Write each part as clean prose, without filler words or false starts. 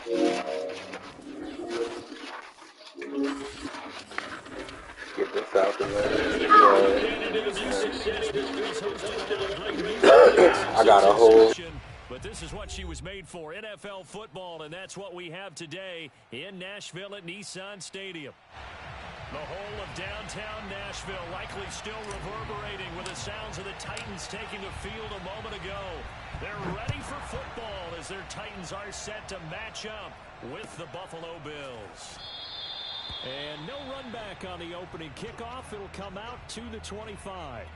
Get this out the way. I got a whole. But this is what she was made for, NFL football, and that's what we have today in Nashville at Nissan Stadium. The whole of downtown Nashville likely still reverberating with the sounds of the Titans taking the field a moment ago. They're ready for football as their Titans are set to match up with the Buffalo Bills. And no run back on the opening kickoff. It'll come out to the 25.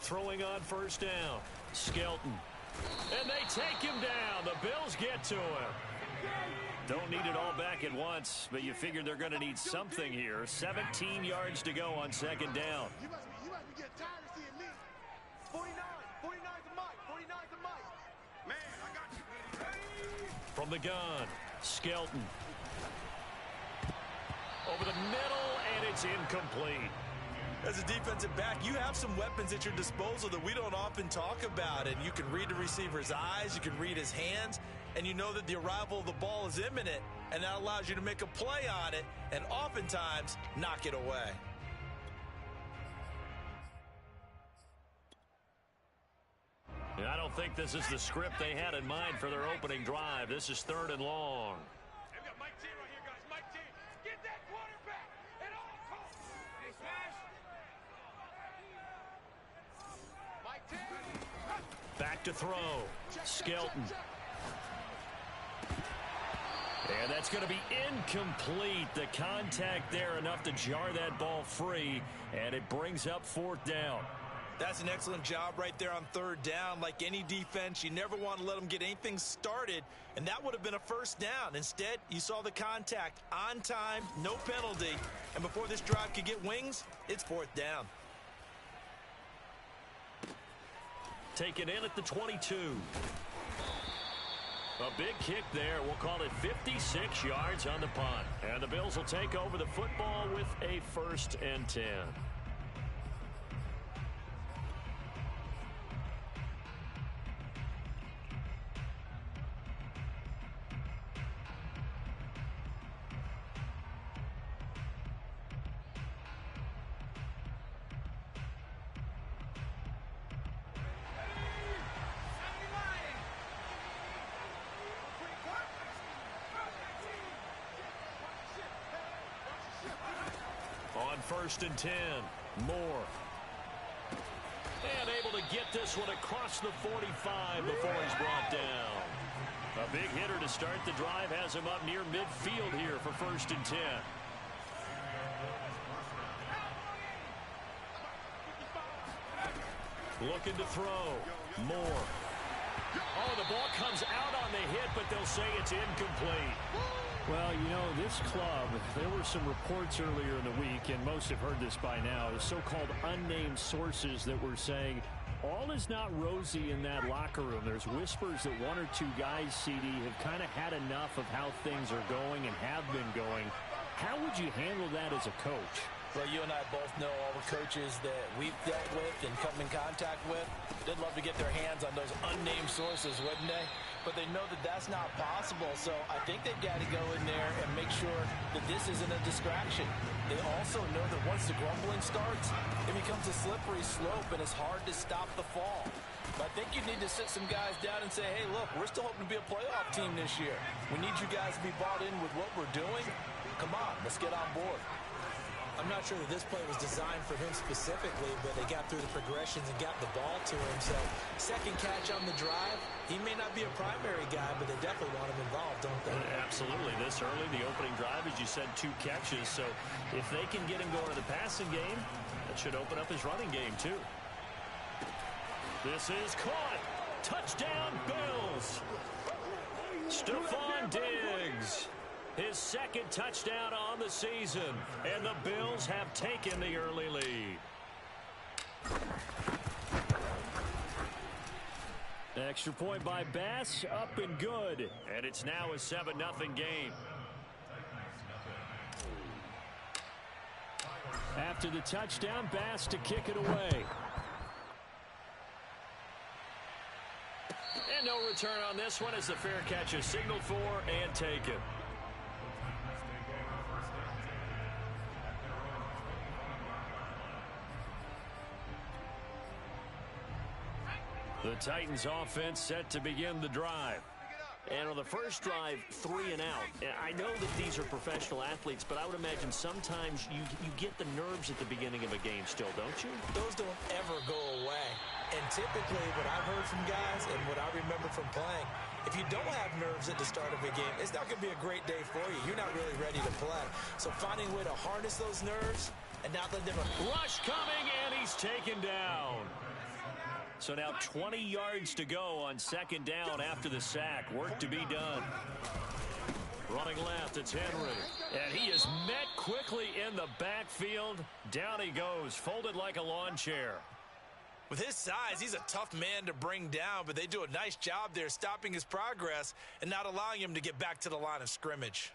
Throwing on first down, Skelton. And they take him down. The Bills get to him. Don't need it all back at once, but you figure they're going to need something here. 17 yards to go on second down. You must be getting tired of seeing me. 49 the mic, 49 the mic. Man, I got you. From the gun, Skelton. Over the middle, and it's incomplete. As a defensive back, you have some weapons at your disposal that we don't often talk about. And you can read the receiver's eyes, you can read his hands, and you know that the arrival of the ball is imminent, and that allows you to make a play on it and oftentimes knock it away. I don't think this is the script they had in mind for their opening drive. This is 3rd and long. Hey, we got Mike T right here, guys. Mike T. Get that quarterback at all costs. Hey, smash. Mike T. Back to throw. Skelton. And that's going to be incomplete. The contact there enough to jar that ball free, and it brings up 4th down. That's an excellent job right there on 3rd down. Like any defense, you never want to let them get anything started, and that would have been a first down. Instead, you saw the contact on time, no penalty, and before this drive could get wings, it's 4th down. Taken in at the 22. A big kick there. We'll call it 56 yards on the punt. And the Bills will take over the football with a 1st and 10. On 1st and 10, Moore. And able to get this one across the 45 before he's brought down. A big hitter to start the drive has him up near midfield here for 1st and 10. Looking to throw. Moore. Oh, the ball comes out on the hit, but they'll say it's incomplete. Well, you know, this club, there were some reports earlier in the week, and most have heard this by now, the so-called unnamed sources that were saying all is not rosy in that locker room. There's whispers that 1 or 2 guys, CD, have kind of had enough of how things are going and have been going. How would you handle that as a coach? Well, you and I both know all the coaches that we've dealt with and come in contact with. They'd love to get their hands on those unnamed sources, wouldn't they? But they know that that's not possible, so I think they've got to go in there and make sure that this isn't a distraction. They also know that once the grumbling starts, it becomes a slippery slope, and it's hard to stop the fall. But I think you need to sit some guys down and say, hey, look, we're still hoping to be a playoff team this year. We need you guys to be bought in with what we're doing. Come on, let's get on board. I'm not sure that this play was designed for him specifically, but they got through the progressions and got the ball to him. So second catch on the drive. He may not be a primary guy, but they definitely want him involved, don't they? Absolutely. This early, the opening drive, as you said, 2 catches. So if they can get him going to the passing game, that should open up his running game too. This is caught. Touchdown, Bills. Stephon Diggs. His second touchdown on the season. And the Bills have taken the early lead. Extra point by Bass, up and good. And it's now a 7-0 game. After the touchdown, Bass to kick it away. And no return on this one as the fair catch is signaled for and taken. The Titans offense set to begin the drive. And on the first drive, 3 and out. I know that these are professional athletes, but I would imagine sometimes you get the nerves at the beginning of a game still, don't you? Those don't ever go away. And typically what I've heard from guys and what I remember from playing, if you don't have nerves at the start of a game, it's not going to be a great day for you. You're not really ready to play. So finding a way to harness those nerves and not let them... Rush coming, and he's taken down. So now 20 yards to go on second down after the sack. Work to be done. Running left, it's Henry. And he is met quickly in the backfield. Down he goes, folded like a lawn chair. With his size, he's a tough man to bring down, but they do a nice job there stopping his progress and not allowing him to get back to the line of scrimmage.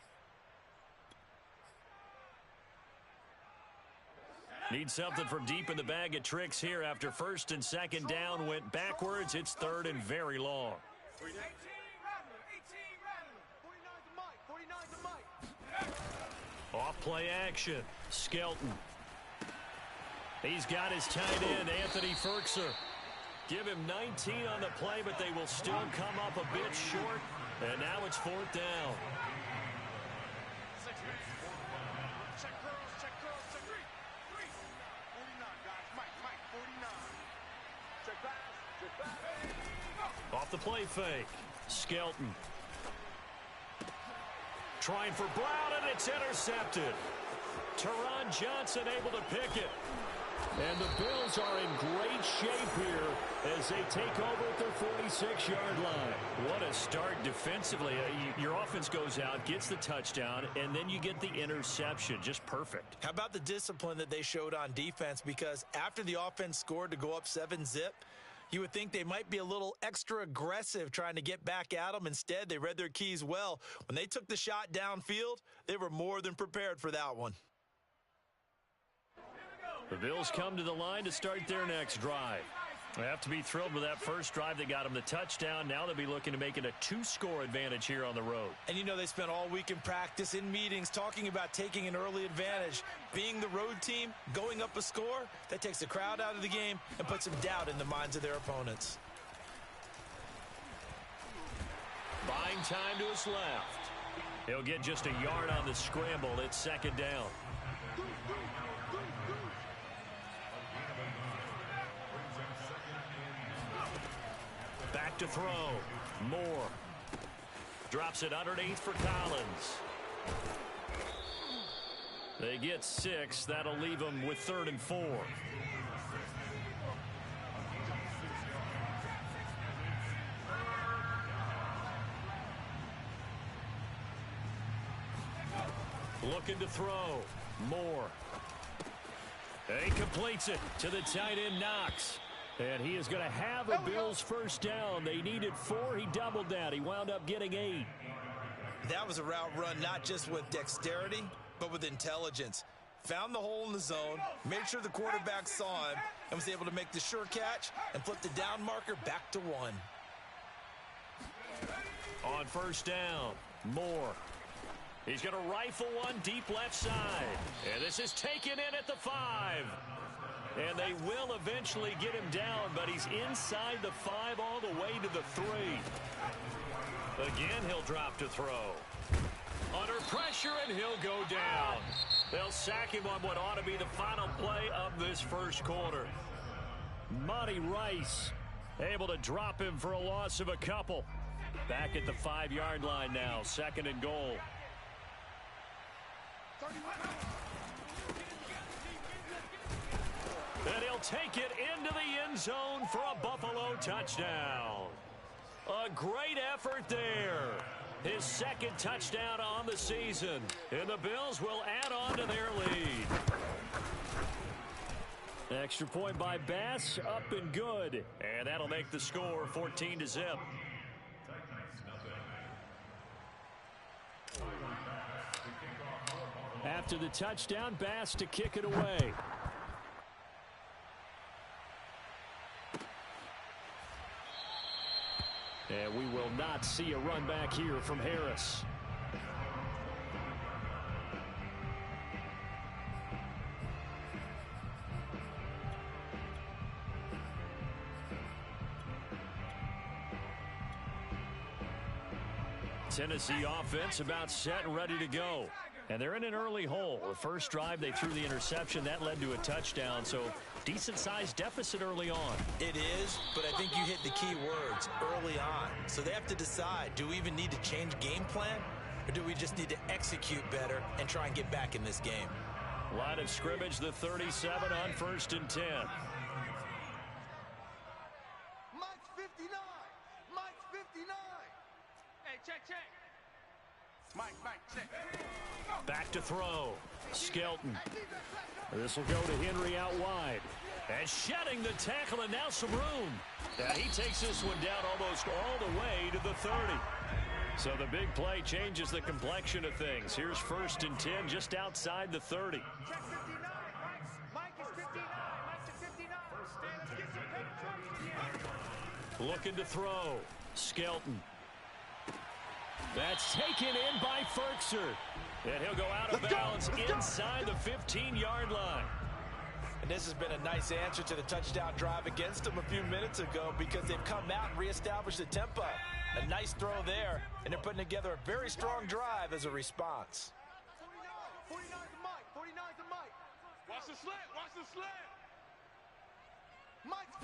Need something from deep in the bag of tricks here after first and second down went backwards. It's third and very long. 18 Rattler. 49's a Mike. Off play action. Skelton. He's got his tight end, Anthony Firkser. Give him 19 on the play, but they will still come up a bit short. And now it's 4th down. Check curls, check curls, check 3. 49, guys. Mike, 49. Check pass. Off the play fake. Skelton. Trying for Brown, and it's intercepted. Teron Johnson able to pick it. And the Bills are in great shape here as they take over at their 46-yard line. What a start defensively. Your offense goes out, gets the touchdown, and then you get the interception. Just perfect. How about the discipline that they showed on defense? Because after the offense scored to go up 7-zip, you would think they might be a little extra aggressive trying to get back at them. Instead, they read their keys well. When they took the shot downfield, they were more than prepared for that one. The Bills come to the line to start their next drive. They have to be thrilled with that first drive. They got them the touchdown. Now they'll be looking to make it a 2-score advantage here on the road. And you know they spent all week in practice, in meetings, talking about taking an early advantage. Being the road team, going up a score, that takes the crowd out of the game and puts some doubt in the minds of their opponents. Buying time to his left. He'll get just a yard on the scramble. It's second down. Back to throw. Moore. Drops it underneath for Collins. They get 6. That'll leave them with 3rd and 4. Looking to throw. Moore. He completes it to the tight end, Knox. And he is going to have a Bills first down. They needed 4. He doubled that. He wound up getting 8. That was a route run not just with dexterity, but with intelligence. Found the hole in the zone, made sure the quarterback saw him, and was able to make the sure catch and flip the down marker back to 1. On first down, Moore. He's going to rifle one deep left side. And this is taken in at the 5. And they will eventually get him down, but he's inside the 5 all the way to the 3. Again, he'll drop to throw. Under pressure, and he'll go down. They'll sack him on what ought to be the final play of this first quarter. Monty Rice able to drop him for a loss of a couple. Back at the 5-yard line now, 2nd and goal. And he'll take it into the end zone for a Buffalo touchdown. A great effort there. His 2nd touchdown on the season. And the Bills will add on to their lead. Extra point by Bass, up and good. And that'll make the score 14-0. After the touchdown, Bass to kick it away. And we will not see a run back here from Harris. Tennessee offense about set and ready to go. And they're in an early hole. The first drive, they threw the interception. That led to a touchdown. So decent-sized deficit early on. It is, but I think you hit the key words, early on. So they have to decide, do we even need to change game plan? Or do we just need to execute better and try and get back in this game? Line of scrimmage, the 37 on 1st and 10. Mike's 59. Mike's 59. Hey, check. Mike, check. Back to throw. Skelton. This will go to Henry out wide. And shedding the tackle, and now some room. And he takes this one down almost all the way to the 30. So the big play changes the complexion of things. Here's 1st and 10 just outside the 30. Check 59. Mike is 59. Mike's at 59. Let's get some penetration. Looking to throw. Skelton. That's taken in by Ferkser. And he'll go out of bounds inside the 15-yard line. And this has been a nice answer to the touchdown drive against them a few minutes ago because they've come out and reestablished the tempo. A nice throw there, and they're putting together a very strong drive as a response. 49 to Mike. 49 to Mike. Watch the slant. Watch the slant. Mike's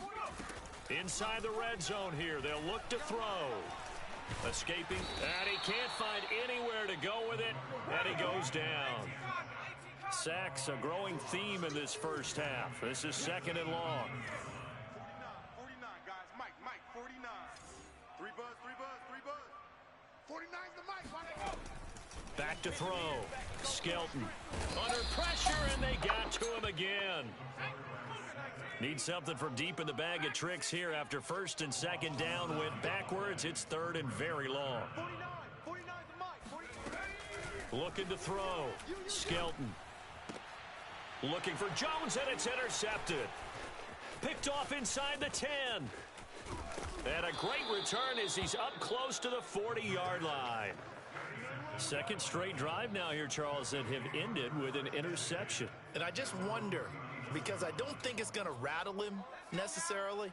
40. Inside the red zone here. They'll look to throw. Escaping, and he can't find anywhere to go with it, and he goes down. Sacks, a growing theme in this first half. This is 2nd and long. 49, guys. Mike, 49. 3 buzz. 49's the Mike. Why they go? Back to throw. Skelton under pressure, and they got to him again. Need something from deep in the bag of tricks here after 1st and 2nd down. Went backwards. It's 3rd and very long. 49 to Mike. Looking to throw. Skelton. Looking for Jones, and it's intercepted. Picked off inside the 10. And a great return as he's up close to the 40-yard line. 2nd straight drive now here, Charles, that have ended with an interception. And I just wonder, because I don't think it's going to rattle him necessarily,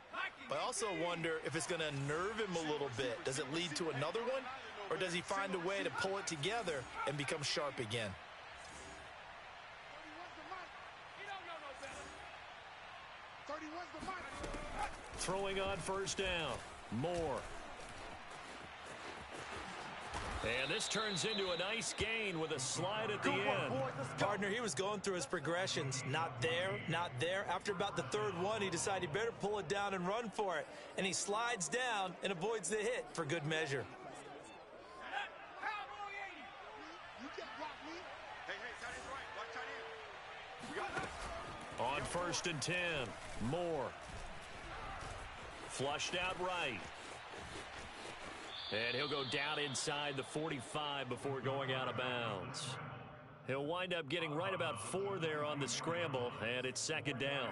but I also wonder if it's going to unnerve him a little bit. Does it lead to another one, or does he find a way to pull it together and become sharp again? 31's the Mike. Throwing on 1st down. Moore. And this turns into a nice gain with a slide at the end. Partner, he was going through his progressions. Not there, not there. After about the 3rd one, he decided he better pull it down and run for it. And he slides down and avoids the hit for good measure. You can't block me. Hey, tight end right. Watch tight end. On 1st and 10. Moore. Flushed out right. And he'll go down inside the 45 before going out of bounds. He'll wind up getting right about 4 there on the scramble, and it's 2nd down.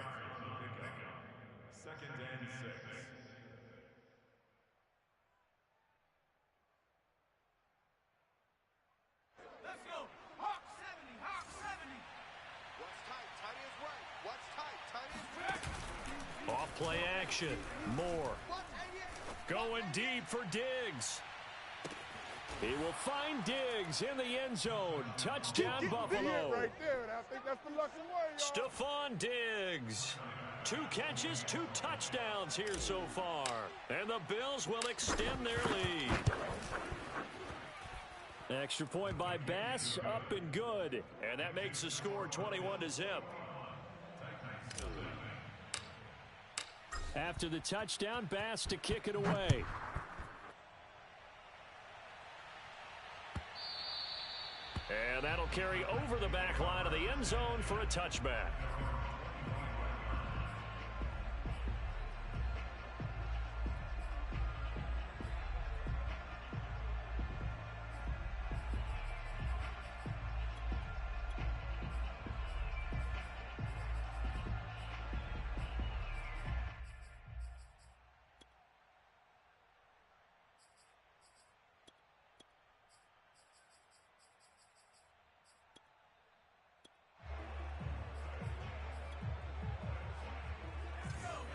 2nd and 6. Let's go. Hawk 70. Hawk 70. What's tight? Tight is right. What's tight? Tight is right. Off play action. Moore. Going deep for Diggs. He will find Diggs in the end zone. Touchdown, Buffalo. Right there, and I think that's the lucky way, Stephon Diggs. 2 catches, 2 touchdowns here so far. And the Bills will extend their lead. Extra point by Bass, up and good. And that makes the score 21-0. After the touchdown, Bass to kick it away. And that'll carry over the back line of the end zone for a touchback.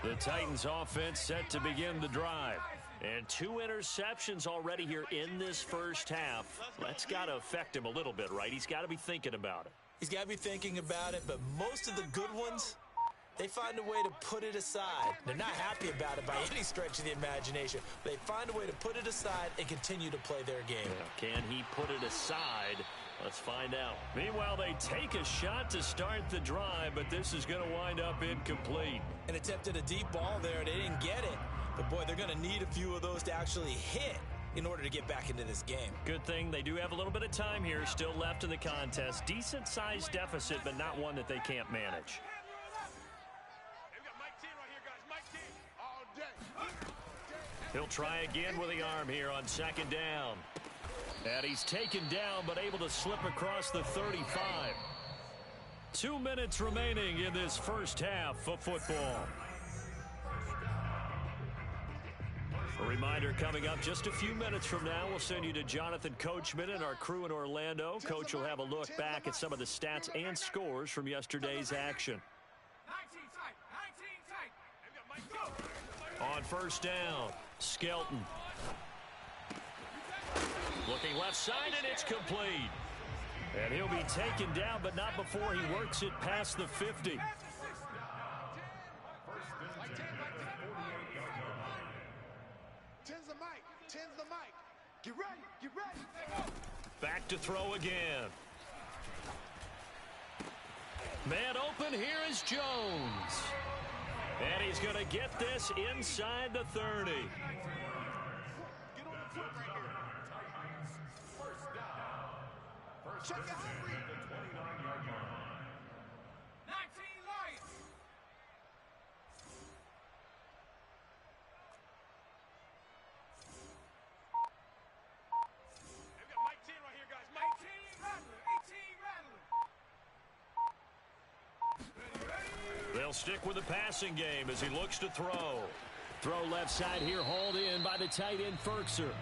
The Titans offense set to begin the drive. And 2 interceptions already here in this first half. That's got to affect him a little bit, right? He's got to be thinking about it. He's got to be thinking about it, but most of the good ones, they find a way to put it aside. They're not happy about it by any stretch of the imagination. They find a way to put it aside and continue to play their game. Yeah, can he put it aside? Let's find out. Meanwhile, they take a shot to start the drive, but this is going to wind up incomplete. An attempt at a deep ball there. They didn't get it. But, boy, they're going to need a few of those to actually hit in order to get back into this game. Good thing they do have a little bit of time here still left in the contest. Decent-sized deficit, but not one that they can't manage. He'll try again with the arm here on 2nd down. And he's taken down, but able to slip across the 35. 2 minutes remaining in this first half of football. A reminder coming up just a few minutes from now, we'll send you to Jonathan Coachman and our crew in Orlando. Coach will have a look back at some of the stats and scores from yesterday's action. On 1st down, Skelton. Looking left side, and it's complete. And he'll be taken down, but not before he works it past the 50. Tens the mic. Get ready, get ready. Back to throw again. Man open, here is Jones. And he's going to get this inside the 30. Check out the 29-yard line. 19 Lions. We've got Mike 10 right here, guys. Mike 18 Rattler. They'll stick with the passing game as he looks to throw. Throw left side here, hauled in by the tight end Ferkser.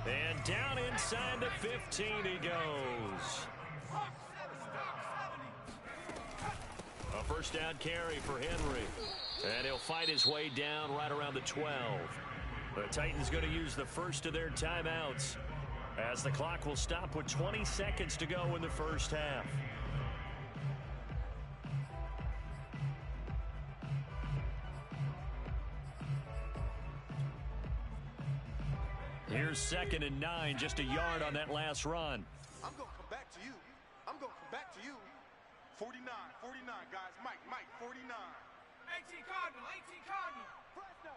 And down inside the 15 he goes. A 1st down carry for Henry. And he'll fight his way down right around the 12. The Titans going to use the first of their timeouts as the clock will stop with 20 seconds to go in the first half. Here's 2nd and 9, just a yard on that last run. I'm going to come back to you. I'm going to come back to you. 49, guys. Mike, 49. 18 Cardinal. Fresno.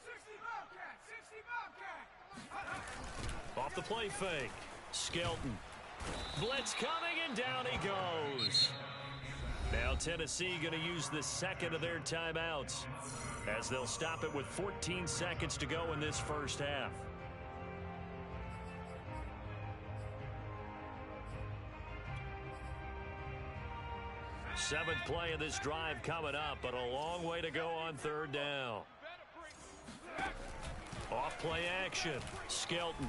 60 Bobcat. Off the play fake. Skelton. Blitz coming, and down he goes. Now Tennessee going to use the 2nd of their timeouts as they'll stop it with 14 seconds to go in this first half. Seventh play of this drive coming up, but a long way to go on 3rd down. Off play action. Skelton.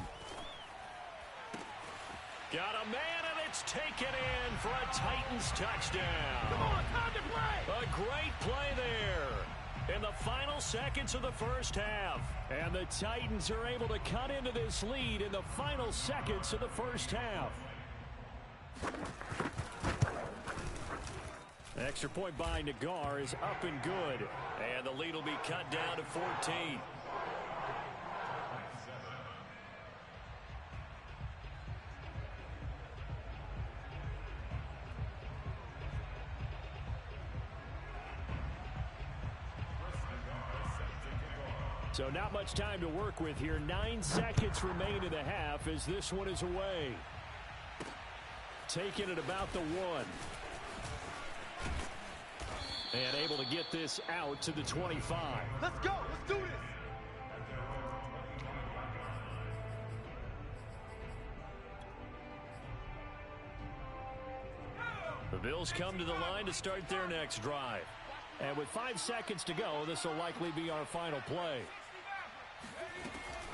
Got a man, and it's taken in for a Titans touchdown. Come on, time to play. A great play there. in the final seconds of the first half. And the Titans are able to cut into this lead in the final seconds of the first half. Extra point by Nagar is up and good. And the lead will be cut down to 14. So not much time to work with here. 9 seconds remain in the half as this one is away. Taking it about the 1. And able to get this out to the 25. Let's go. Let's do this. The Bills come to the line to start their next drive. And with 5 seconds to go, this will likely be our final play.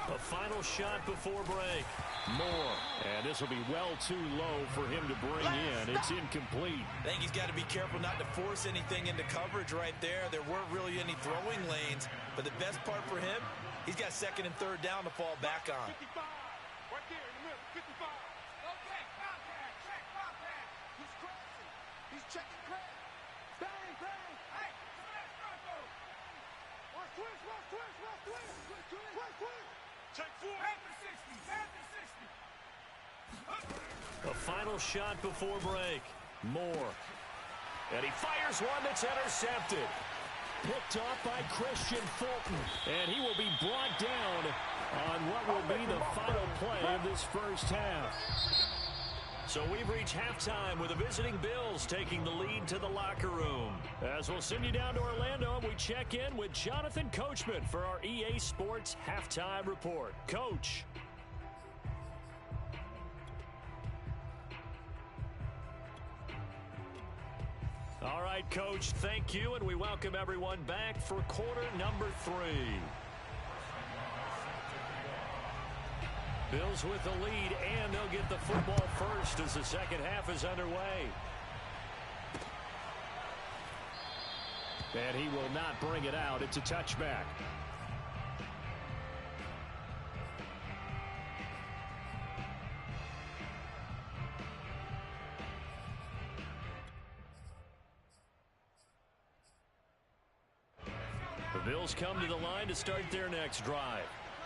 A final shot before break. Moore. And this will be well too low for him to bring in. It's incomplete. I think he's got to be careful not to force anything into coverage right there. There weren't really any throwing lanes. But the best part for him, he's got 2nd and 3rd down to fall back on. 55. Right there in the middle. 55. Okay, contact. Check contact. He's crossing. He's checking crack. Bang, bang. Hey, watch twist, watch twist, watch twist. Twist, twist. Check 4. After 60. After 60. A final shot before break. Moore. And he fires one that's intercepted. Picked off by Christian Fulton. And he will be brought down on what will be the final play of this first half. So we've reached halftime with the visiting Bills taking the lead to the locker room. As we'll send you down to Orlando, we check in with Jonathan Coachman for our EA Sports Halftime Report. Coach. All right, Coach, thank you, and we welcome everyone back for quarter number 3. Bills with the lead, and they'll get the football first as the second half is underway. And he will not bring it out. It's a touchback. The Bills come to the line to start their next drive.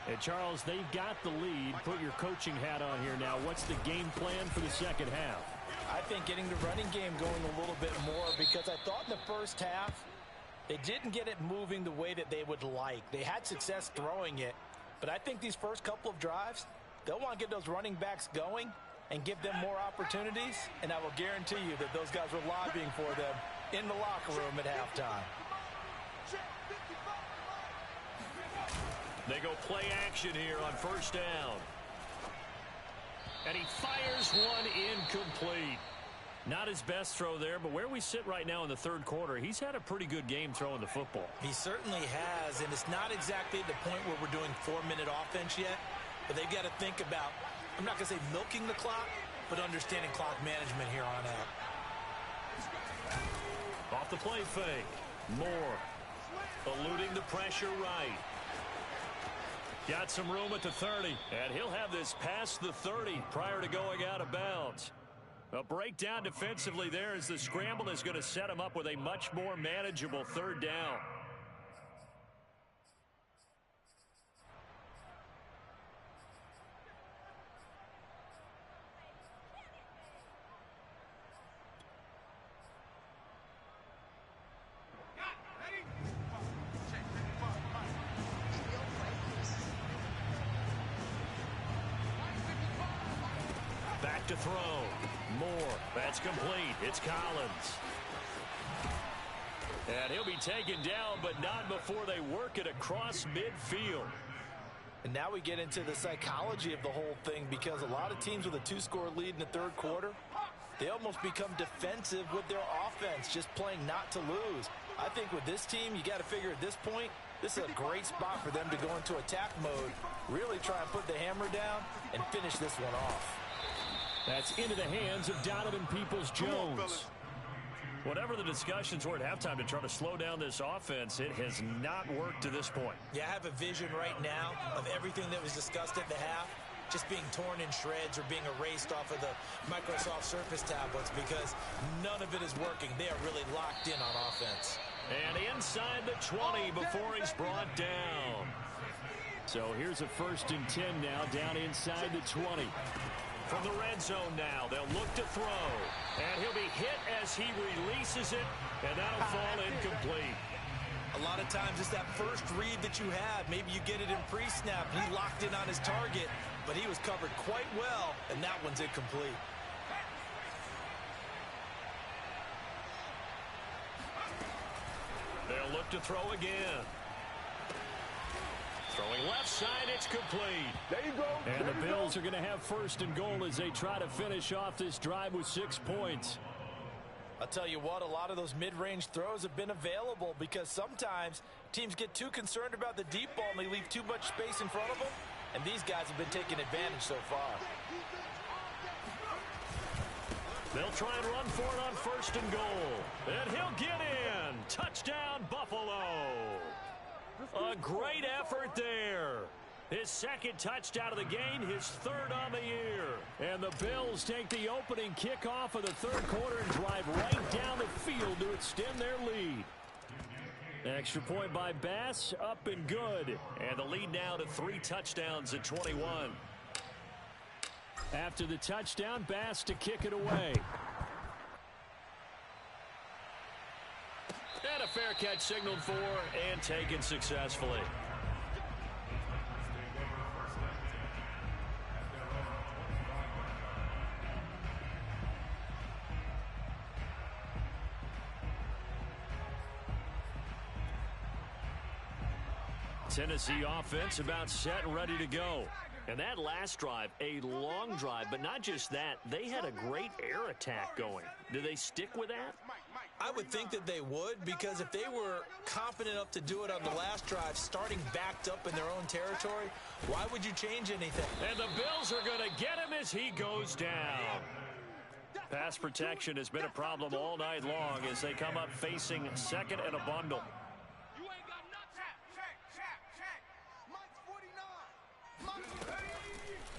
And, Charles, they've got the lead. Put your coaching hat on here now. What's the game plan for the second half? I think getting the running game going a little bit more, because I thought in the first half they didn't get it moving the way that they would like. They had success throwing it, but I think these first couple of drives, they'll want to get those running backs going and give them more opportunities, and I will guarantee you that those guys were lobbying for them in the locker room at halftime. They go play action here on first down. And he fires one incomplete. Not his best throw there, but where we sit right now in the third quarter, he's had a pretty good game throwing the football. He certainly has, and it's not exactly the point where we're doing 4-minute offense yet, but they've got to think about, I'm not going to say milking the clock, but understanding clock management here on out. Off the play fake. Moore eluding the pressure right. Got some room at the 30, and he'll have this past the 30 prior to going out of bounds. A breakdown defensively there as the scramble is going to set him up with a much more manageable third down. Back to throw. Moore. That's complete. It's Collins. And he'll be taken down, but not before they work it across midfield. And now we get into the psychology of the whole thing, because a lot of teams with a 2-score lead in the third quarter, they almost become defensive with their offense, just playing not to lose. I think with this team, you got to figure at this point, this is a great spot for them to go into attack mode, really try and put the hammer down and finish this one off. That's into the hands of Donovan Peoples-Jones. Whatever the discussions were at halftime to try to slow down this offense, it has not worked to this point. Yeah, I have a vision right now of everything that was discussed at the half just being torn in shreds or being erased off of the Microsoft Surface tablets because none of it is working. They are really locked in on offense. And inside the 20 before he's brought down. So here's a 1st and 10 now down inside the 20. From the red zone now, they'll look to throw. And he'll be hit as he releases it, and that'll fall incomplete. A lot of times it's that first read that you have. Maybe you get it in pre-snap. He locked in on his target, but he was covered quite well, and that one's incomplete. They'll look to throw again. Throwing left side, it's complete. There you go. And the Bills are going to have 1st and goal as they try to finish off this drive with 6 points. I'll tell you what, a lot of those mid-range throws have been available because sometimes teams get too concerned about the deep ball and they leave too much space in front of them. And these guys have been taking advantage so far. They'll try and run for it on 1st and goal. And he'll get in. Touchdown, Buffalo. A great effort there. His 2nd touchdown of the game, his 3rd on the year. And the Bills take the opening kickoff of the 3rd quarter and drive right down the field to extend their lead. Extra point by Bass, up and good. And the lead now to 3 touchdowns at 21. After the touchdown, Bass to kick it away. And a fair catch signaled for and taken successfully. Tennessee offense about set and ready to go. And that last drive, a long drive, but not just that, they had a great air attack going. Do they stick with that? I would think that they would, because if they were confident enough to do it on the last drive, starting backed up in their own territory, why would you change anything? And the Bills are going to get him as he goes down. Pass protection has been a problem all night long as they come up facing 2nd and a bundle.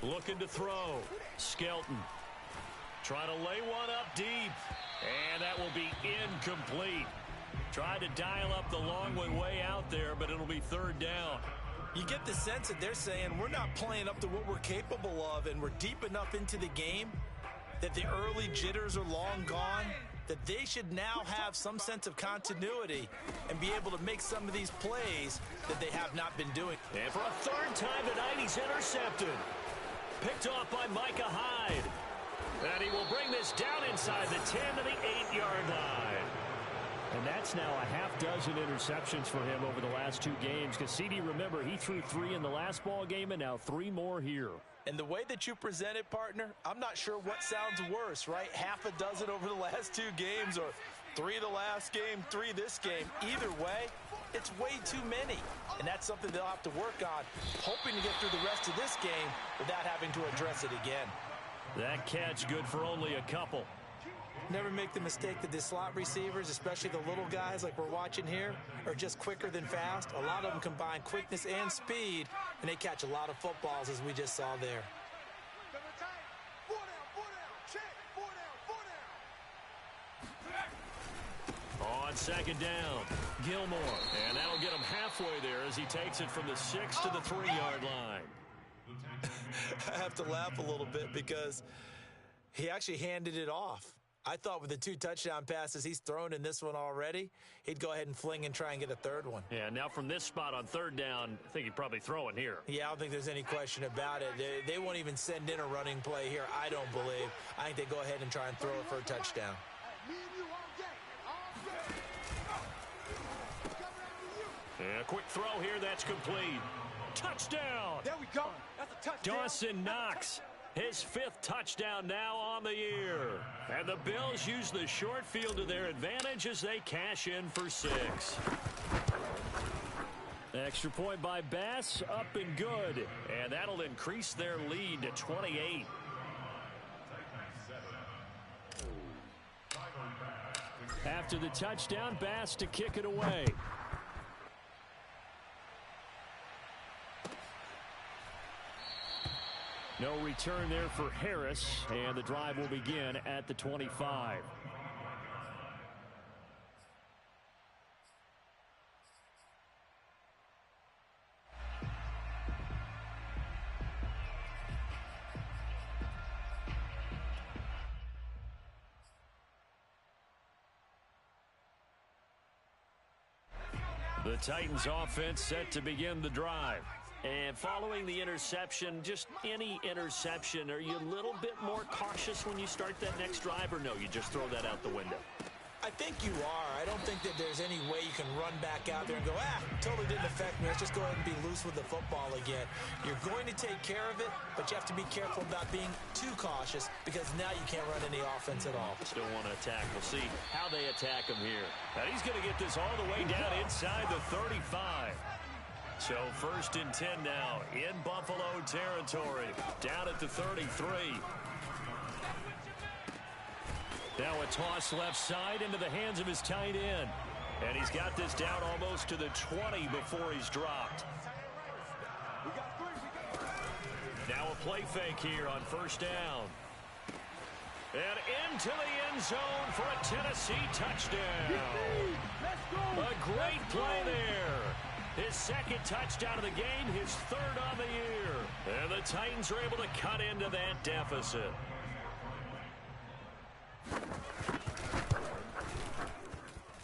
Looking to throw. Skelton. Trying to lay one up deep. And that will be incomplete. Tried to dial up the long one way out there, but it'll be 3rd down. You get the sense that they're saying we're not playing up to what we're capable of, and we're deep enough into the game that the early jitters are long gone, that they should now have some sense of continuity and be able to make some of these plays that they have not been doing. And for a 3rd time tonight, he's intercepted. Picked off by Micah Hyde. And he will bring this down inside the 10 to the 8-yard line. And that's now a half dozen interceptions for him over the last 2 games. Because CD, remember, he threw 3 in the last ball game and now 3 more here. And the way that you present it, partner, I'm not sure what sounds worse, right? Half a dozen over the last 2 games, or 3 the last game, 3 this game. Either way, it's way too many. And that's something they'll have to work on, hoping to get through the rest of this game without having to address it again. That catch good for only a couple. Never make the mistake that the slot receivers, especially the little guys like we're watching here, are just quicker than fast. A lot of them combine quickness and speed, and they catch a lot of footballs, as we just saw there. On 2nd down, Gilmore. And that'll get him halfway there as he takes it from the 6 to the 3-yard line. I have to laugh a little bit because he actually handed it off. I thought with the 2 touchdown passes he's thrown in this one already, he'd go ahead and fling and try and get a 3rd one. Yeah, now from this spot on 3rd down, I think he'd probably throw it here. Yeah, I don't think there's any question about it. They won't even send in a running play here, I don't believe. I think they go ahead and try and throw it for a touchdown. And a quick throw here, that's complete. Touchdown! There we go. That's a touchdown. Dawson Knox, his 5th touchdown now on the year. And the Bills use the short field to their advantage as they cash in for 6. Extra point by Bass, up and good. And that'll increase their lead to 28. After the touchdown, Bass to kick it away. No return there for Harris, and the drive will begin at the 25. The Titans offense set to begin the drive. And following the interception, just any interception, are you a little bit more cautious when you start that next drive, or no, you just throw that out the window? I think you are. I don't think that there's any way you can run back out there and go, totally didn't affect me. Let's just go ahead and be loose with the football again. You're going to take care of it, but you have to be careful about being too cautious because now you can't run any offense at all. Still want to attack. We'll see how they attack him here. And he's going to get this all the way down inside the 35. So 1st and 10 now in Buffalo territory. Down at the 33. Now a toss left side into the hands of his tight end. And he's got this down almost to the 20 before he's dropped. Now a play fake here on 1st down. And into the end zone for a Tennessee touchdown. A great play there. His 2nd touchdown of the game, his 3rd on the year. And the Titans are able to cut into that deficit.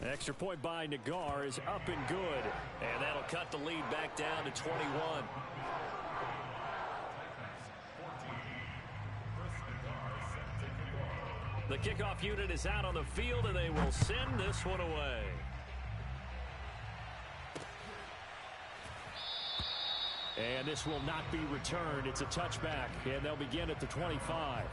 Extra point by Nagar is up and good. And that'll cut the lead back down to 21. The kickoff unit is out on the field, and they will send this one away. And this will not be returned. It's a touchback, and they'll begin at the 25.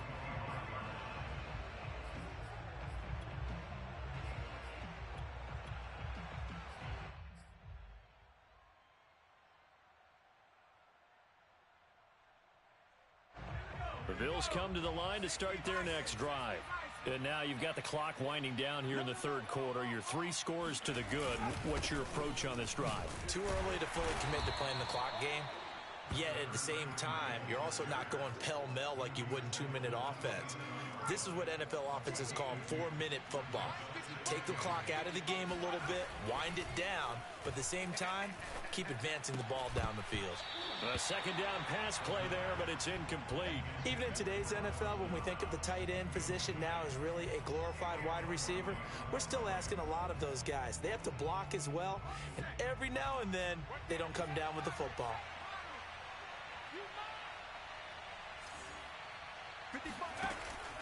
The Bills come to the line to start their next drive. And now you've got the clock winding down here in the 3rd quarter. You're 3 scores to the good. What's your approach on this drive? Too early to fully commit to playing the clock game. Yet at the same time, you're also not going pell-mell like you would in 2-minute offense. This is what NFL offenses call 4-minute football. Take the clock out of the game a little bit, wind it down, but at the same time, keep advancing the ball down the field. A 2nd down pass play there, but it's incomplete. Even in today's NFL, when we think of the tight end position now as really a glorified wide receiver, we're still asking a lot of those guys. They have to block as well, and every now and then, they don't come down with the football.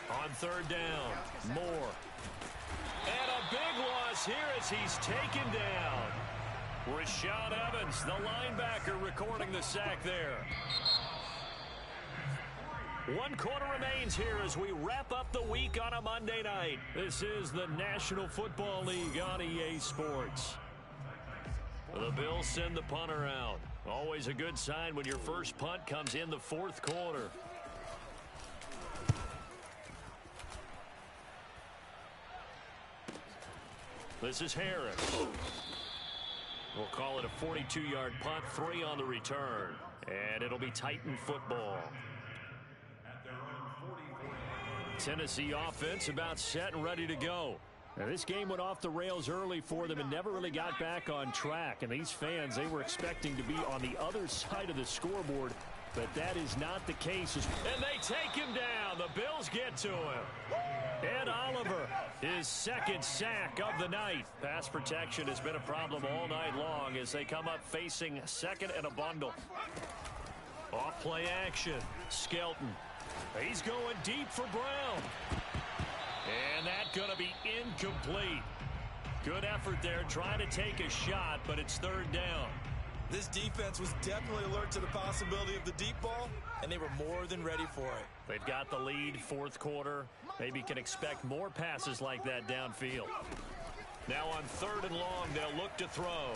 On 3rd down, Moore. And a big loss here as he's taken down. Rashaan Evans, the linebacker, recording the sack there. 1 quarter remains here as we wrap up the week on a Monday night. This is the National Football League on EA Sports. The Bills send the punter out. Always a good sign when your first punt comes in the 4th quarter. This is Harris. We'll call it a 42-yard punt, 3 on the return. And it'll be Titan football. Tennessee offense about set and ready to go. Now, this game went off the rails early for them and never really got back on track. And these fans, they were expecting to be on the other side of the scoreboard. But that is not the case. And they take him down. The Bills get to him. Ed Oliver, his 2nd sack of the night. Pass protection has been a problem all night long as they come up facing 2nd and a bundle. Off play action. Skelton. He's going deep for Brown. And that's going to be incomplete. Good effort there trying to take a shot, but it's 3rd down. This defense was definitely alert to the possibility of the deep ball, and they were more than ready for it. They've got the lead, 4th quarter. Maybe can expect more passes like that downfield. Now on 3rd and long, they'll look to throw.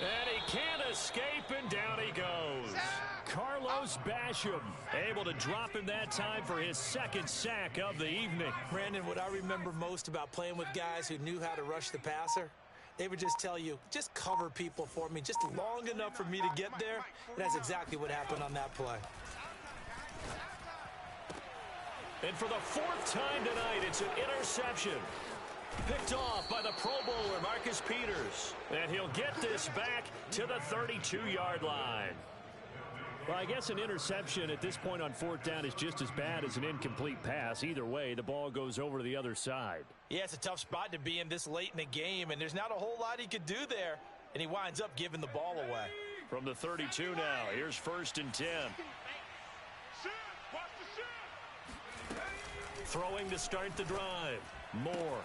And he can't escape, and down he goes. Carlos Basham, able to drop him that time for his second sack of the evening. Brandon, what I remember most about playing with guys who knew how to rush the passer, they would just tell you, just cover people for me just long enough for me to get there. And that's exactly what happened on that play. And for the fourth time tonight, it's an interception. Picked off by the Pro Bowler, Marcus Peters. And he'll get this back to the 32-yard line. Well, I guess an interception at this point on fourth down is just as bad as an incomplete pass. Either way, the ball goes over to the other side. Yeah, it's a tough spot to be in this late in the game, and there's not a whole lot he could do there. And he winds up giving the ball away. From the 32 now, here's 1st and 10. Throwing to start the drive. Moore.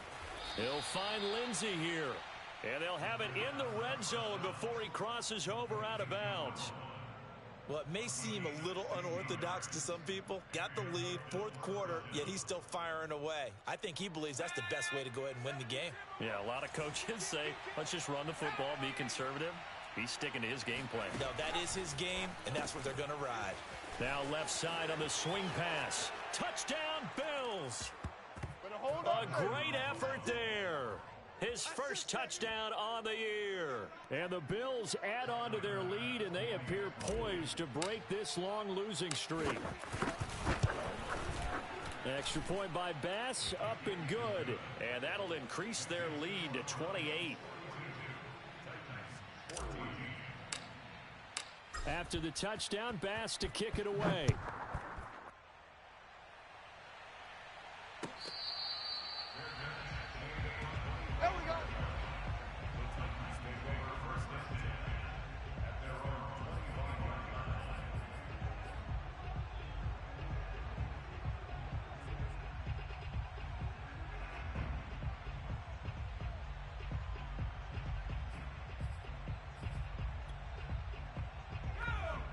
He'll find Lindsey here. And they'll have it in the red zone before he crosses over out of bounds. Well, it may seem a little unorthodox to some people. Got the lead, fourth quarter, yet he's still firing away. I think he believes that's the best way to go ahead and win the game. Yeah, a lot of coaches say, let's just run the football, be conservative. He's sticking to his game plan. No, that is his game, and that's what they're going to ride. Now left side on the swing pass. Touchdown, Bills. A great effort there. His first touchdown on the year. And the Bills add on to their lead, and they appear poised to break this long losing streak. Extra point by Bass, up and good. And that'll increase their lead to 28. After the touchdown, Bass to kick it away. There we go.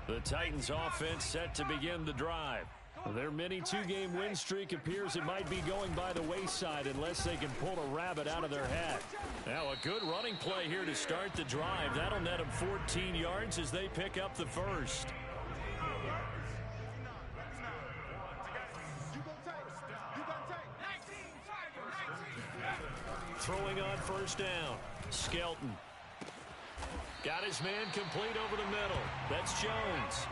The Titans offense set to begin the drive. Their mini two-game win streak appears it might be going by the wayside unless they can pull a rabbit out of their hat. Now a good running play here to start the drive. That'll net them 14 yards as they pick up the first. Throwing on first down. Skelton. Got his man complete over the middle. That's Jones.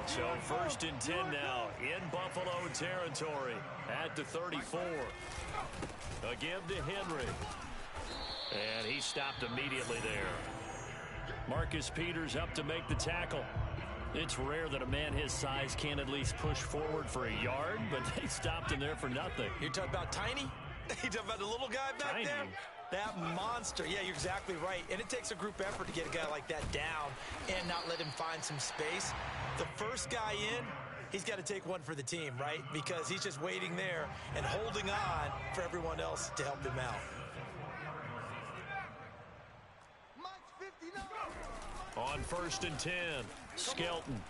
So 1st and 10 now in Buffalo territory at the 34. A give to Henry. And he stopped immediately there. Marcus Peters up to make the tackle. It's rare that a man his size can at least push forward for a yard, but they stopped him there for nothing. You're talking about Tiny? You talking about the little guy back Tiny. there? That monster. Yeah, you're exactly right. And it takes a group effort to get a guy like that down and not let him find some space. The first guy in, he's got to take one for the team, right? Because he's just waiting there and holding on for everyone else to help him out. On 1st and 10, Skelton.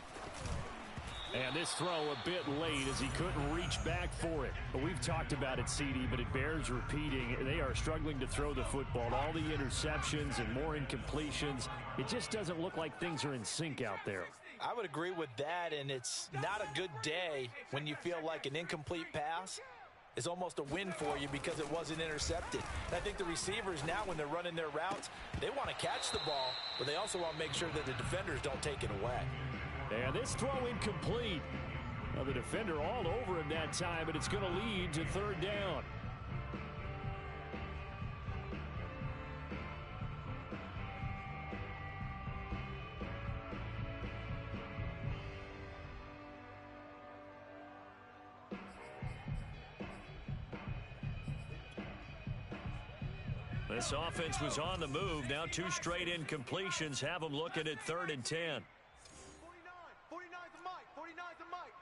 And this throw a bit late as he couldn't reach back for it. But we've talked about it, CD, but it bears repeating. They are struggling to throw the football. All the interceptions and more incompletions. It just doesn't look like things are in sync out there. I would agree with that, and it's not a good day when you feel like an incomplete pass is almost a win for you because it wasn't intercepted. And I think the receivers now, when they're running their routes, they want to catch the ball, but they also want to make sure that the defenders don't take it away. And this throw incomplete. Now the defender all over him that time, but it's going to lead to 3rd down. This offense was on the move. Now 2 straight incompletions have them looking at 3rd and 10. 49's the mic. 49's the mic.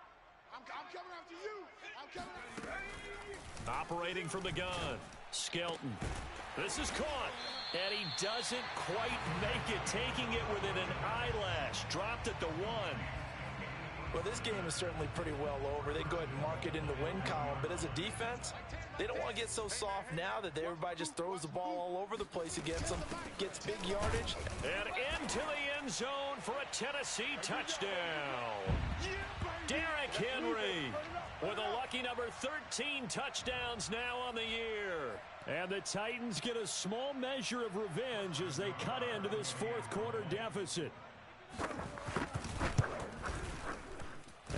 I'm coming after you. I'm coming after you. Operating from the gun. Skelton. This is caught. And he doesn't quite make it. Taking it within an eyelash. Dropped at the 1. Well, this game is certainly pretty well over. They can go ahead and mark it in the win column. But as a defense, they don't want to get so soft now that everybody just throws the ball all over the place against them, gets big yardage. And into the end zone for a Tennessee touchdown. Derrick Henry with a lucky number 13 touchdowns now on the year. And the Titans get a small measure of revenge as they cut into this fourth quarter deficit.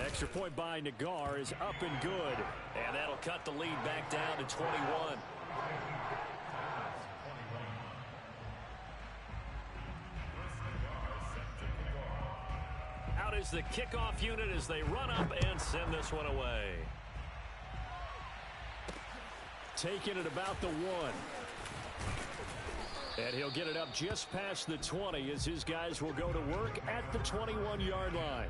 Extra point by Nagar is up and good. And that'll cut the lead back down to 21. Out is the kickoff unit as they run up and send this one away. Taking it about the 1. And he'll get it up just past the 20 as his guys will go to work at the 21-yard line.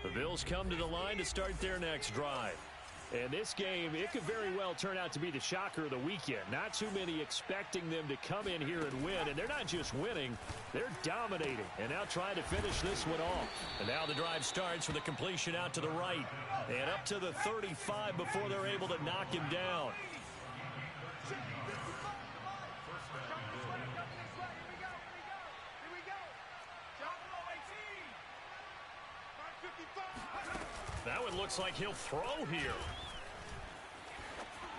The Bills come to the line to start their next drive. And this game, it could very well turn out to be the shocker of the weekend. Not too many expecting them to come in here and win. And they're not just winning, they're dominating. And now trying to finish this one off. And now the drive starts with a completion out to the right. And up to the 35 before they're able to knock him down. That one looks like he'll throw here.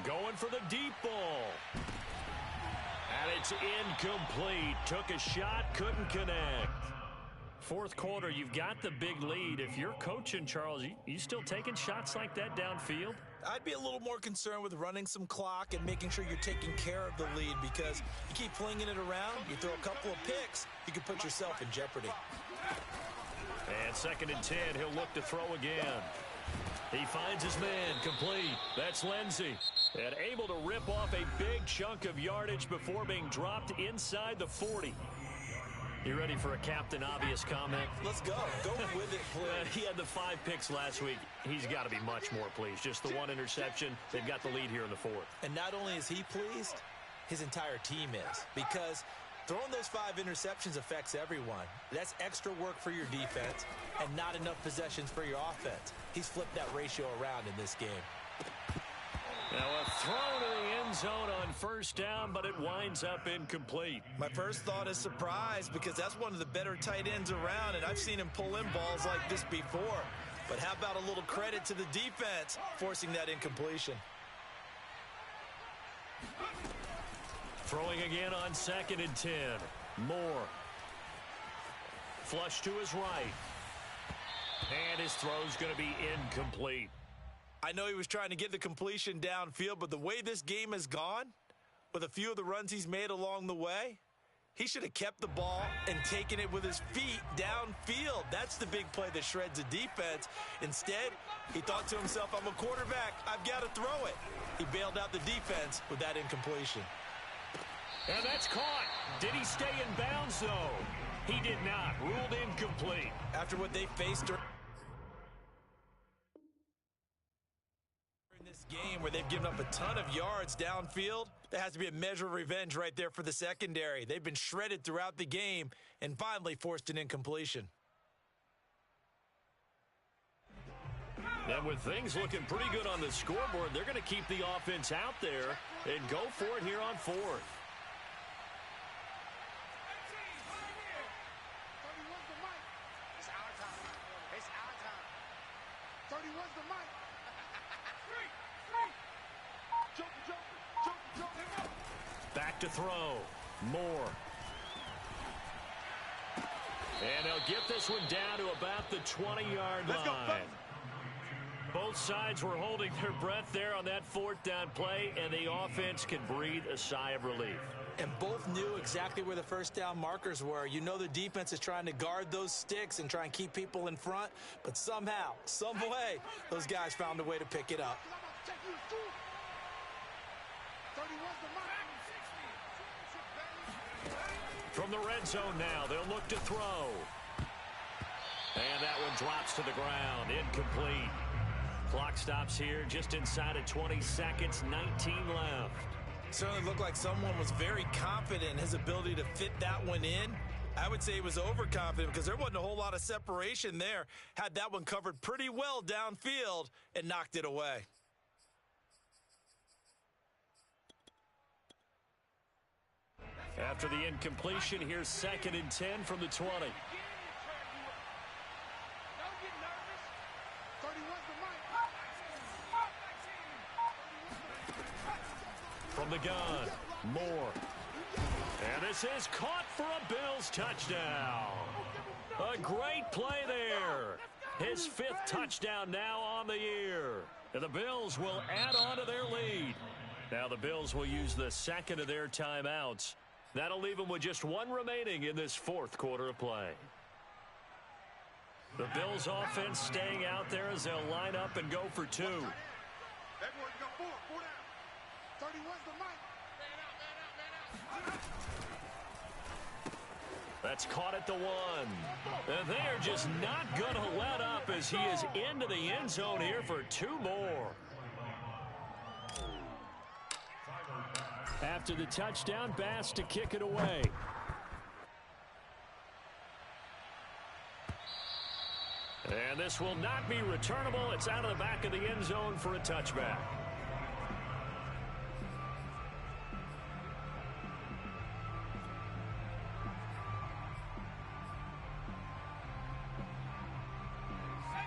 Going for the deep ball. And it's incomplete. Took a shot, couldn't connect. Fourth quarter, you've got the big lead. If you're coaching, Charles, you still taking shots like that downfield? I'd be a little more concerned with running some clock and making sure you're taking care of the lead, because you keep flinging it around, you throw a couple of picks, you can put yourself in jeopardy. And 2nd and 10, he'll look to throw again. He finds his man, complete. That's Lindsey. And able to rip off a big chunk of yardage before being dropped inside the 40. You ready for a Captain Obvious comment? Let's go. Go with it, please. He had the 5 picks last week. He's got to be much more pleased. Just the 1 interception. They've got the lead here in the 4th. And not only is he pleased, his entire team is. Because throwing those 5 interceptions affects everyone. That's extra work for your defense and not enough possessions for your offense. He's flipped that ratio around in this game. Now a throw to the end zone on 1st down, but it winds up incomplete. My first thought is surprise, because that's one of the better tight ends around, and I've seen him pull in balls like this before. But how about a little credit to the defense forcing that incompletion? Throwing again on 2nd and 10. Moore. Flush to his right. And his throw's going to be incomplete. I know he was trying to get the completion downfield, but the way this game has gone, with a few of the runs he's made along the way, he should have kept the ball and taken it with his feet downfield. That's the big play that shreds the defense. Instead, he thought to himself, I'm a quarterback, I've got to throw it. He bailed out the defense with that incompletion. And that's caught. Did he stay in bounds, though? He did not. Ruled incomplete. After what they faced during this game, where they've given up a ton of yards downfield, there has to be a measure of revenge right there for the secondary. They've been shredded throughout the game and finally forced an incompletion. And with things looking pretty good on the scoreboard, they're going to keep the offense out there and go for it here on 4th. Back to throw. Moore. And they'll get this one down to about the 20-yard line. Both sides were holding their breath there on that 4th down play, and the offense can breathe a sigh of relief. And both knew exactly where the 1st down markers were. You know the defense is trying to guard those sticks and try and keep people in front, but somehow, some way, those guys found a way to pick it up. From the red zone now, they'll look to throw. And that one drops to the ground. Incomplete. Clock stops here just inside of 20 seconds, 19 left. Certainly looked like someone was very confident in his ability to fit that one in. I would say he was overconfident because there wasn't a whole lot of separation there. Had that one covered pretty well downfield and knocked it away. After the incompletion, here's 2nd and 10 from the 20. Don't get nervous. 31's the mic. From the gun, Moore. And this is caught for a Bills touchdown. A great play there. His 5th touchdown now on the year. And the Bills will add on to their lead. Now the Bills will use the 2nd of their timeouts. That'll leave them with just 1 remaining in this 4th quarter of play. The Bills offense staying out there as they'll line up and go for 2. Everyone go 4 down. 31's the mic. Man out. That's caught at the 1. And they are just not going to let up as he is into the end zone here for 2 more. After the touchdown, Bass to kick it away. And this will not be returnable. It's out of the back of the end zone for a touchback.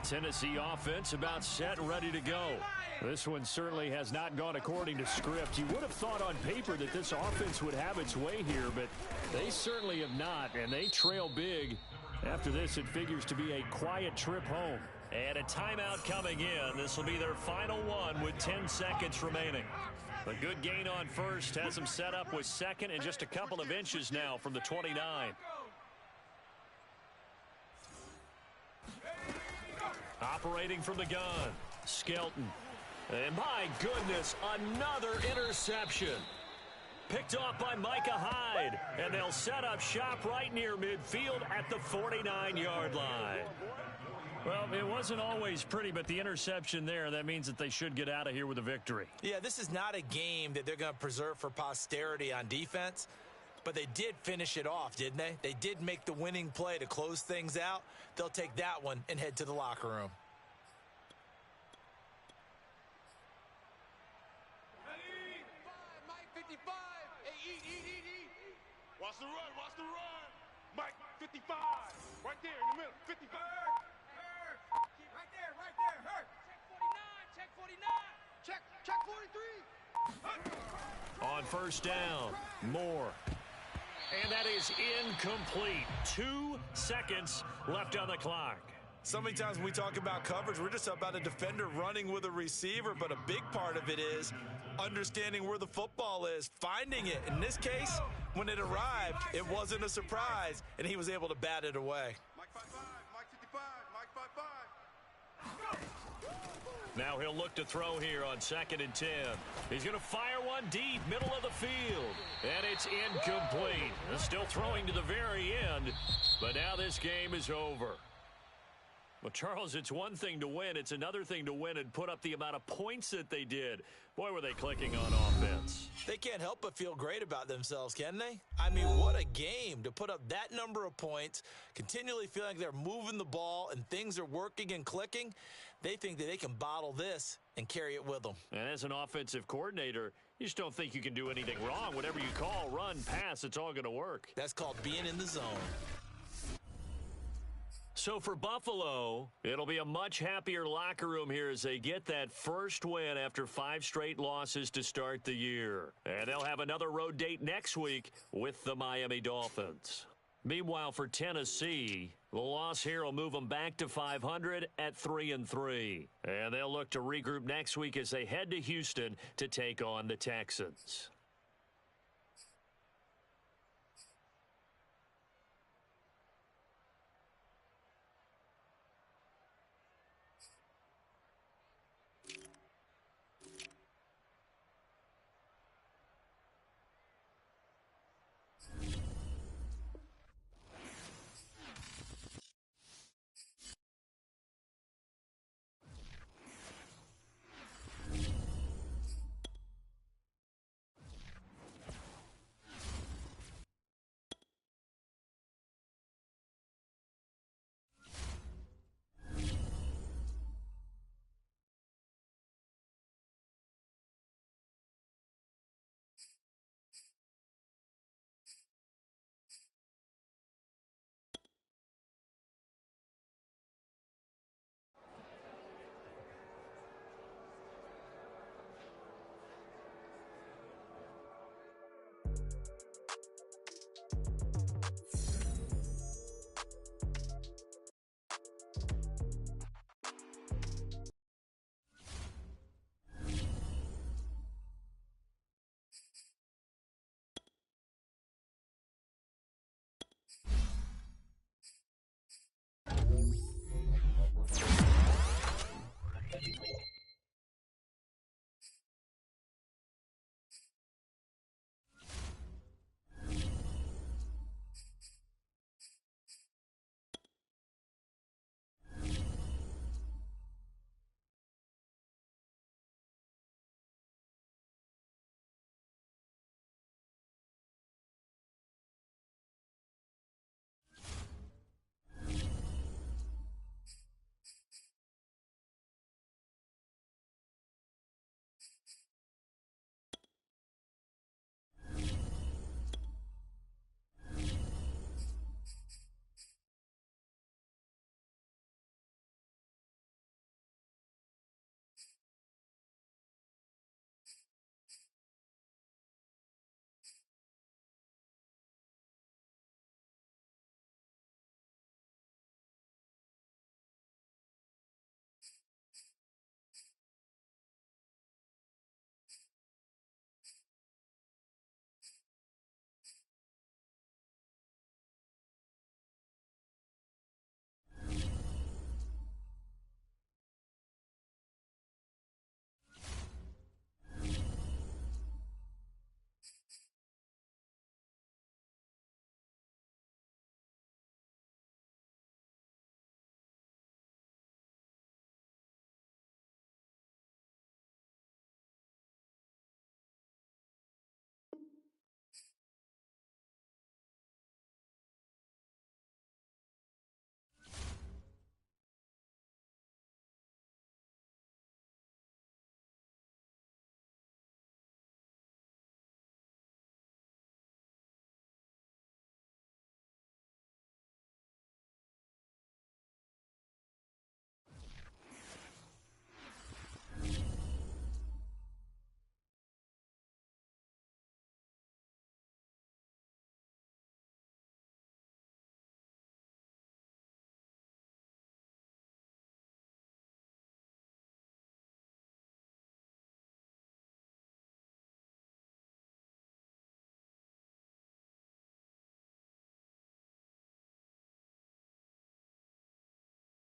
Tennessee offense about set and ready to go. This one certainly has not gone according to script. You would have thought on paper that this offense would have its way here, but they certainly have not, and they trail big. After this, it figures to be a quiet trip home. And a timeout coming in. This will be their final one with 10 seconds remaining. A good gain on first has them set up with 2nd and just a couple of inches now from the 29. Operating from the gun, Skelton. And my goodness, another interception. Picked off by Micah Hyde. And they'll set up shop right near midfield at the 49-yard line. Well, it wasn't always pretty, but the interception there, that means that they should get out of here with a victory. Yeah, this is not a game that they're going to preserve for posterity on defense. But they did finish it off, didn't they? They did make the winning play to close things out. They'll take that one and head to the locker room. Mike 55. Hey, eat. Watch the run. Mike 55. Right there in the middle. 55. Right there. Hurt. Check 49. Check 43. On first down, Moore. And that is incomplete. 2 seconds left on the clock. So many times when we talk about coverage, we're just about a defender running with a receiver, but a big part of it is understanding where the football is, finding it. In this case, when it arrived, it wasn't a surprise, and he was able to bat it away. Mike 55. Mike 55. Mike 55. Now he'll look to throw here on 2nd and 10. He's going to fire one deep, middle of the field. And it's incomplete. Still throwing to the very end, but now this game is over. Well, Charles, it's one thing to win. It's another thing to win and put up the amount of points that they did. Boy, were they clicking on offense. They can't help but feel great about themselves, can they? I mean, what a game to put up that number of points, continually feeling like they're moving the ball and things are working and clicking. They think that they can bottle this and carry it with them. And as an offensive coordinator, you just don't think you can do anything wrong. Whatever you call, run, pass, it's all going to work. That's called being in the zone. So for Buffalo, it'll be a much happier locker room here as they get that first win after 5 straight losses to start the year. And they'll have another road date next week with the Miami Dolphins. Meanwhile, for Tennessee, the loss here will move them back to 500 at 3-3. And they'll look to regroup next week as they head to Houston to take on the Texans.